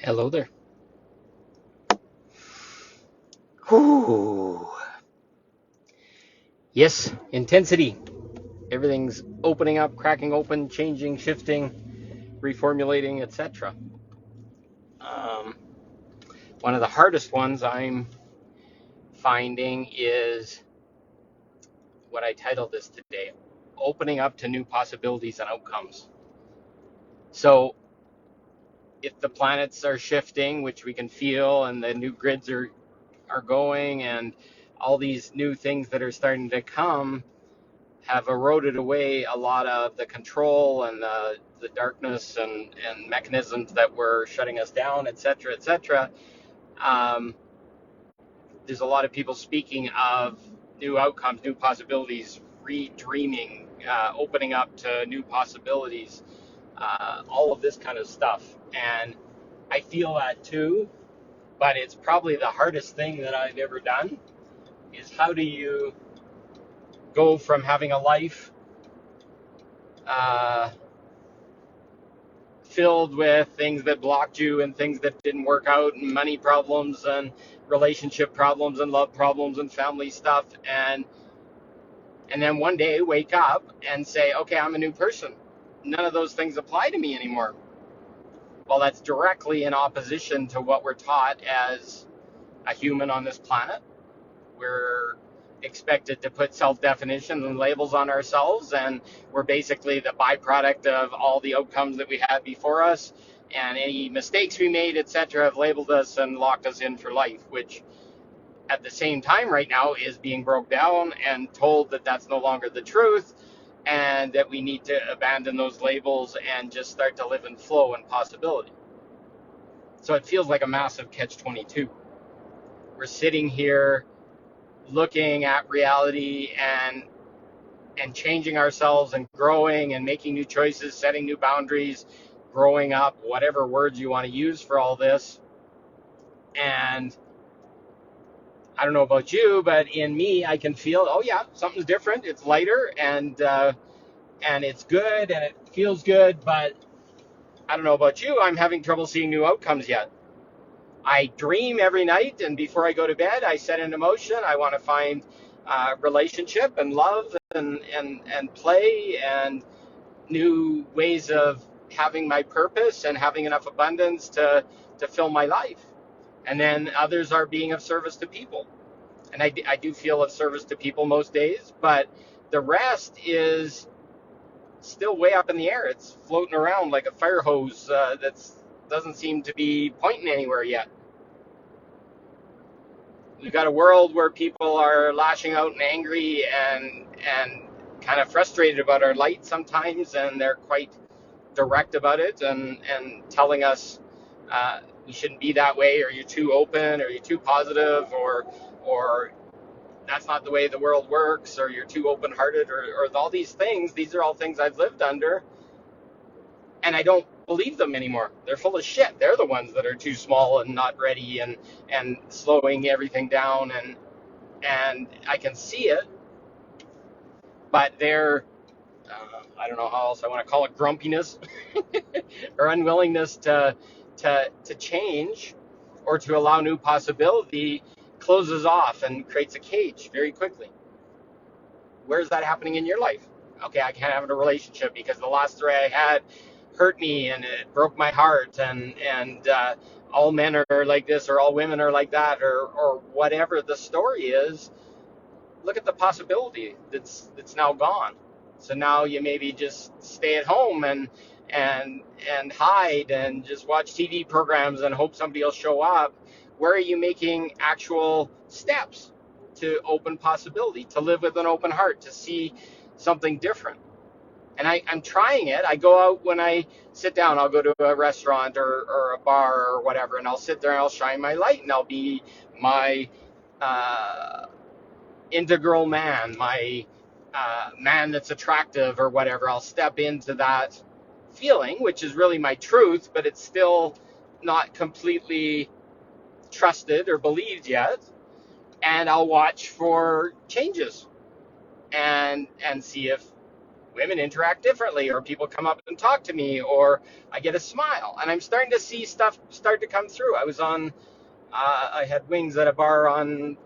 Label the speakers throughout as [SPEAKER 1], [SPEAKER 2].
[SPEAKER 1] Hello there. Whew. Yes, intensity. Everything's opening up, cracking open, changing, shifting, reformulating, etc. Um, One of the hardest ones I'm finding is what I titled this today, opening up to new possibilities and outcomes. So if the planets are shifting, which we can feel, and the new grids are going, and all these new things that are starting to come, have eroded away a lot of the control and the darkness and mechanisms that were shutting us down, et cetera, et cetera. Um, there's a lot of people speaking of new outcomes, new possibilities, redreaming, opening up to new possibilities, all of this kind of stuff. And I feel that too, but it's probably the hardest thing that I've ever done is how do you go from having a life uh, filled with things that blocked you and things that didn't work out and money problems and relationship problems and love problems and family stuff and then one day wake up and say, okay, I'm a new person. None of those things apply to me anymore. Well, that's directly in opposition to what we're taught as a human on this planet. We're expected to put self-definitions and labels on ourselves, and we're basically the byproduct of all the outcomes that we had before us, and any mistakes we made, etc., have labeled us and locked us in for life, which at the same time right now is being broke down and told that that's no longer the truth, and that we need to abandon those labels and just start to live in flow and possibility. So it feels like a massive catch-22. We're sitting here looking at reality and changing ourselves and growing and making new choices, setting new boundaries, growing up, whatever words you want to use for all this. And I don't know about you, but in me, I can feel, oh yeah, something's different. It's lighter and it's good and it feels good. But I don't know about you, I'm having trouble seeing new outcomes yet. I dream every night, and before I go to bed, I set an emotion. I want to find relationship and love and play and new ways of having my purpose and having enough abundance to fill my life. And then others are being of service to people. And I do feel of service to people most days, but the rest is still way up in the air. It's floating around like a fire hose that doesn't seem to be pointing anywhere yet. We've got a world where people are lashing out and angry and kind of frustrated about our light sometimes, and they're quite direct about it and telling us we shouldn't be that way, or you're too open, or you're too positive, or that's not the way the world works, or you're too open-hearted, or all these things. These are all things I've lived under, and I don't believe them anymore. They're full of shit. They're the ones that are too small and not ready and slowing everything down, and I can see it, but they're I don't know how else I want to call it, grumpiness or unwillingness to change or to allow new possibility closes off and creates a cage very quickly. Where's that happening in your life? Okay, I can't have a relationship because the last three I had hurt me and it broke my heart, and all men are like this, or all women are like that, or whatever the story is. Look at the possibility that's now gone. So now you maybe just stay at home and hide and just watch TV programs and hope somebody will show up. Where are you making actual steps to open possibility, to live with an open heart, to see something different? And I'm trying it. I go out when I sit down. I'll go to a restaurant or a bar or whatever, and I'll sit there and I'll shine my light and I'll be my uh, integral man, my man that's attractive or whatever. I'll step into that feeling, which is really my truth, but it's still not completely trusted or believed yet. And I'll watch for changes and see if women interact differently, or people come up and talk to me, or I get a smile, and I'm starting to see stuff start to come through. I had wings at a bar on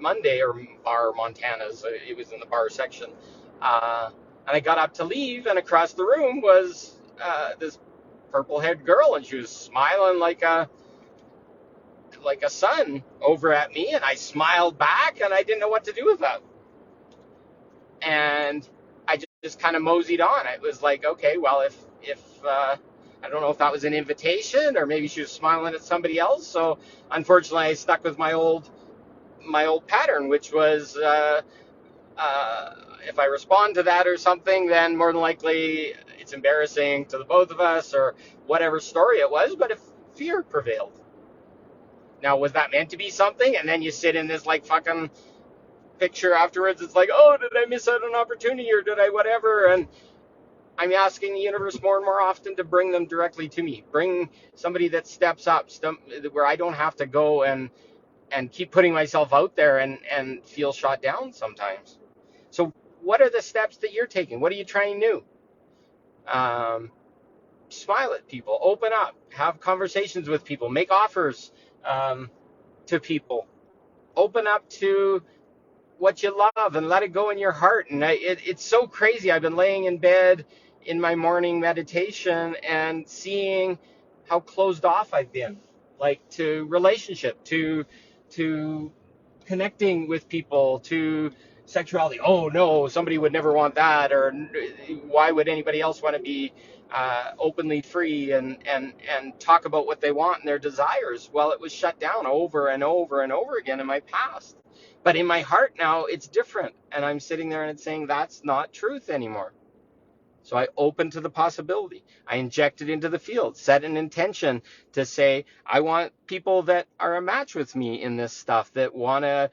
[SPEAKER 1] Monday, or Bar Montana's. It was in the bar section, and I got up to leave, and across the room was this purple-haired girl, and she was smiling like a sun over at me, and I smiled back, and I didn't know what to do with that, and I just kind of moseyed on. It was like, okay, well, if I don't know if that was an invitation, or maybe she was smiling at somebody else. So unfortunately, I stuck with my old pattern, which was uh, if I respond to that or something, then more than likely it's embarrassing to the both of us, or whatever story it was. But if fear prevailed, now was that meant to be something? And then you sit in this like fucking picture afterwards. It's like, oh, did I miss out on an opportunity, or did I whatever? And I'm asking the universe more and more often to bring them directly to me. Bring somebody that steps up, where I don't have to go and keep putting myself out there and feel shot down sometimes. So what are the steps that you're taking? What are you trying new? Um, Smile at people, open up, have conversations with people, make offers to people, open up to what you love and let it go in your heart. And it's so crazy. I've been laying in bed in my morning meditation and seeing how closed off I've been, like to relationship, to connecting with people, to sexuality. Oh no, somebody would never want that, or why would anybody else want to be openly free and talk about what they want and their desires? Well, it was shut down over and over and over again in my past. But in my heart now, it's different. And I'm sitting there and it's saying that's not truth anymore. So I open to the possibility. I inject it into the field, set an intention to say, I want people that are a match with me in this stuff, that want to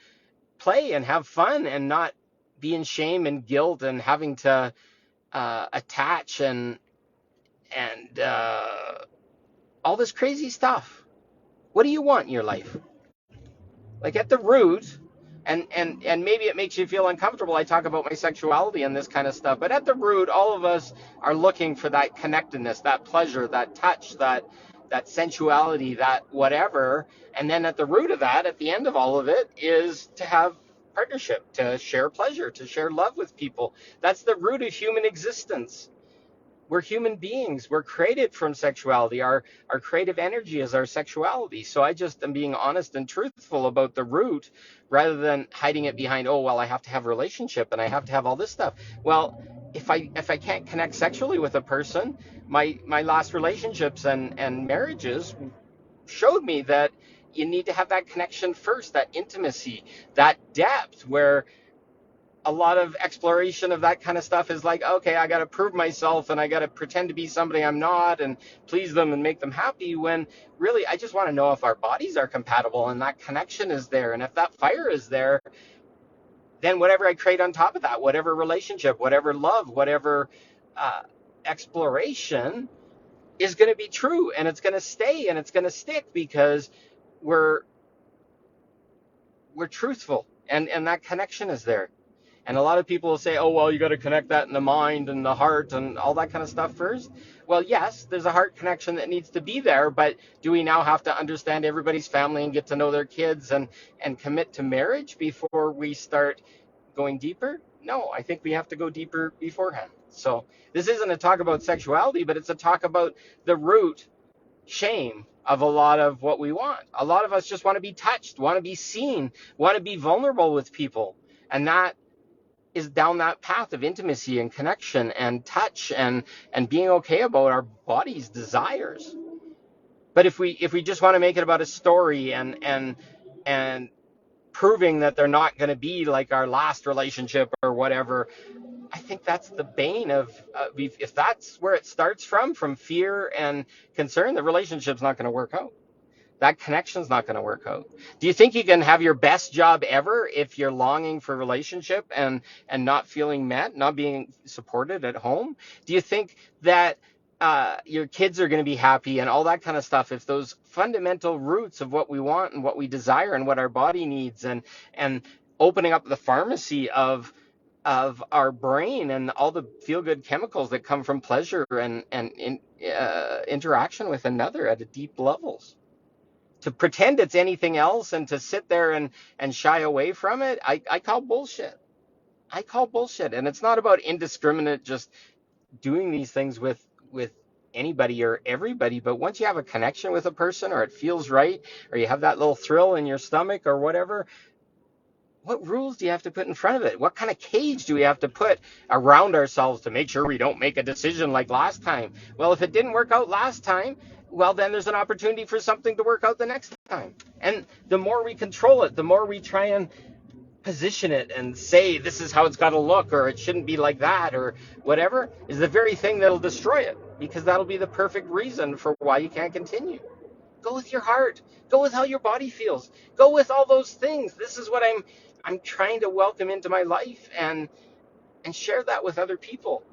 [SPEAKER 1] play and have fun and not be in shame and guilt and having to attach and all this crazy stuff. What do you want in your life? Like at the root, and maybe it makes you feel uncomfortable. I talk about my sexuality and this kind of stuff, but at the root, all of us are looking for that connectedness, that pleasure, that touch, that sensuality, that whatever. And then at the root of that, at the end of all of it, is to have partnership, to share pleasure, to share love with people. That's the root of human existence. We're human beings. We're created from sexuality. Our creative energy is our sexuality. So I just am being honest and truthful about the root, rather than hiding it behind, oh well, I have to have a relationship and I have to have all this stuff. Well, if I can't connect sexually with a person, my last relationships and marriages showed me that you need to have that connection first, that intimacy, that depth, where a lot of exploration of that kind of stuff is like, okay, I got to prove myself and I got to pretend to be somebody I'm not and please them and make them happy, when really I just want to know if our bodies are compatible and that connection is there. And if that fire is there, then whatever I create on top of that, whatever relationship, whatever love, whatever uh, exploration, is going to be true, and it's going to stay and it's going to stick, because we're we're truthful, and that connection is there. And a lot of people will say, oh, well, you got to connect that in the mind and the heart and all that kind of stuff first. Well, yes, there's a heart connection that needs to be there. But do we now have to understand everybody's family and get to know their kids and commit to marriage before we start going deeper? No, I think we have to go deeper beforehand. So this isn't a talk about sexuality, but it's a talk about the root shame of a lot of what we want. A lot of us just want to be touched, want to be seen, want to be vulnerable with people. And that is down that path of intimacy and connection and touch and being okay about our body's desires. But if we just want to make it about a story and proving that they're not going to be like our last relationship or whatever, I think that's the bane of if that's where it starts from fear and concern, the relationship's not going to work out. That connection's not going to work out. Do you think you can have your best job ever if you're longing for a relationship and not feeling met, not being supported at home? Do you think that your kids are going to be happy and all that kind of stuff if those fundamental roots of what we want and what we desire and what our body needs and opening up the pharmacy of of our brain and all the feel good chemicals that come from pleasure and interaction with another at a deep levels. To pretend it's anything else and to sit there and shy away from it, I call bullshit. I call bullshit. And it's not about indiscriminate just doing these things with anybody or everybody, but once you have a connection with a person, or it feels right, or you have that little thrill in your stomach or whatever, what rules do you have to put in front of it? What kind of cage do we have to put around ourselves to make sure we don't make a decision like last time? Well, if it didn't work out last time, well, then there's an opportunity for something to work out the next time. And the more we control it, the more we try and position it and say this is how it's got to look, or it shouldn't be like that, or whatever, is the very thing that'll destroy it, because that'll be the perfect reason for why you can't continue. Go with your heart. Go with how your body feels. Go with all those things. This is what I'm trying to welcome into my life and share that with other people.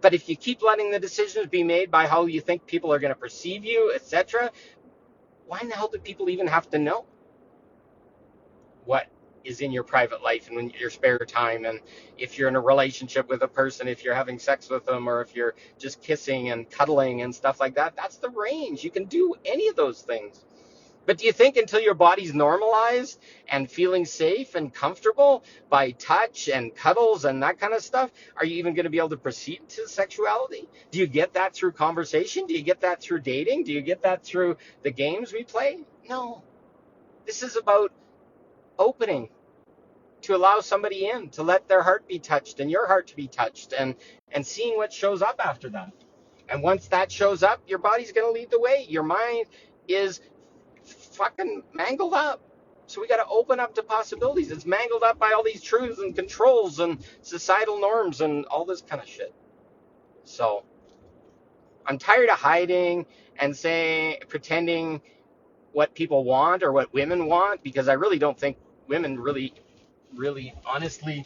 [SPEAKER 1] But if you keep letting the decisions be made by how you think people are going to perceive you, etc., why in the hell do people even have to know what is in your private life and in your spare time? And if you're in a relationship with a person, if you're having sex with them, or if you're just kissing and cuddling and stuff like that, that's the range. You can do any of those things. But do you think until your body's normalized and feeling safe and comfortable by touch and cuddles and that kind of stuff, are you even going to be able to proceed to sexuality? Do you get that through conversation? Do you get that through dating? Do you get that through the games we play? No. This is about opening to allow somebody in, to let their heart be touched and your heart to be touched, and seeing what shows up after that. And once that shows up, your body's going to lead the way. Your mind is fucking mangled up. So we got to open up to possibilities. It's mangled up by all these truths and controls and societal norms and all this kind of shit. So I'm tired of hiding and pretending what people want or what women want, because I really don't think women really honestly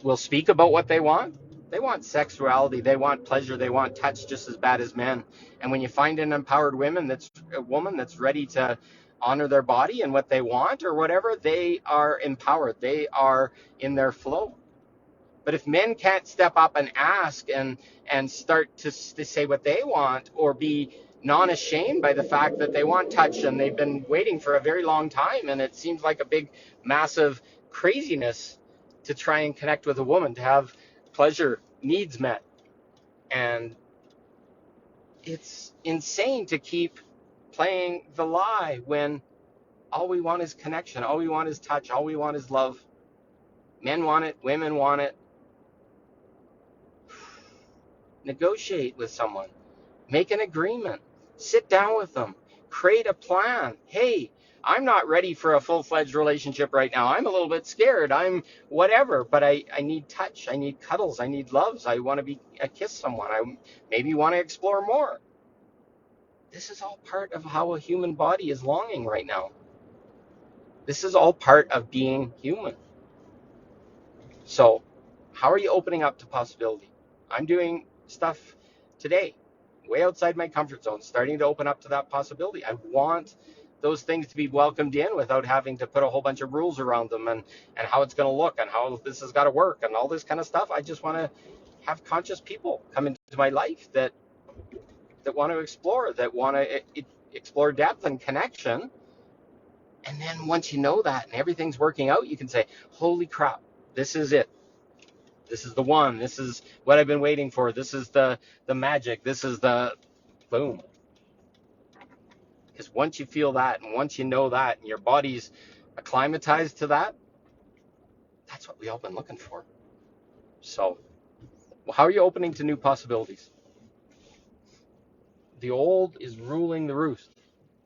[SPEAKER 1] will speak about what they want. They want sexuality, they want pleasure, they want touch just as bad as men. And when you find an empowered woman that's ready to honor their body and what they want or whatever, they are empowered. They are in their flow. But if men can't step up and ask and start to say what they want, or be non-ashamed by the fact that they want touch and they've been waiting for a very long time, and it seems like a big, massive craziness to try and connect with a woman, to have pleasure needs met. And it's insane to keep playing the lie when all we want is connection, all we want is touch, all we want is love. Men want it, women want it. Negotiate with someone, make an agreement, sit down with them, create a plan. Hey, I'm not ready for a full-fledged relationship right now. I'm a little bit scared. I'm whatever, but I need touch. I need cuddles. I need loves. I want to kiss someone. I maybe want to explore more. This is all part of how a human body is longing right now. This is all part of being human. So, how are you opening up to possibility? I'm doing stuff today, way outside my comfort zone, starting to open up to that possibility. I want those things to be welcomed in without having to put a whole bunch of rules around them and how it's going to look and how this has got to work and all this kind of stuff. I just want to have conscious people come into my life that want to explore, that want to explore depth and connection. And then once you know that and everything's working out, you can say, holy crap, this is it. This is the one. This is what I've been waiting for. This is the magic. This is the boom. Because once you feel that and once you know that and your body's acclimatized to that, that's what we all been looking for. So, how are you opening to new possibilities? The old is ruling the roost.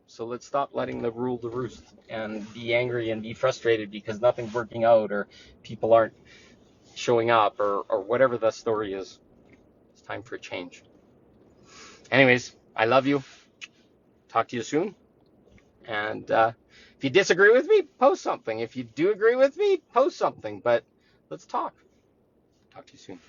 [SPEAKER 1] So let's stop letting the rule the roost and be angry and be frustrated because nothing's working out or people aren't showing up or whatever the story is. It's time for a change. Anyways, I love you. Talk to you soon. And if you disagree with me, post something. If you do agree with me, post something. But let's talk. Talk to you soon.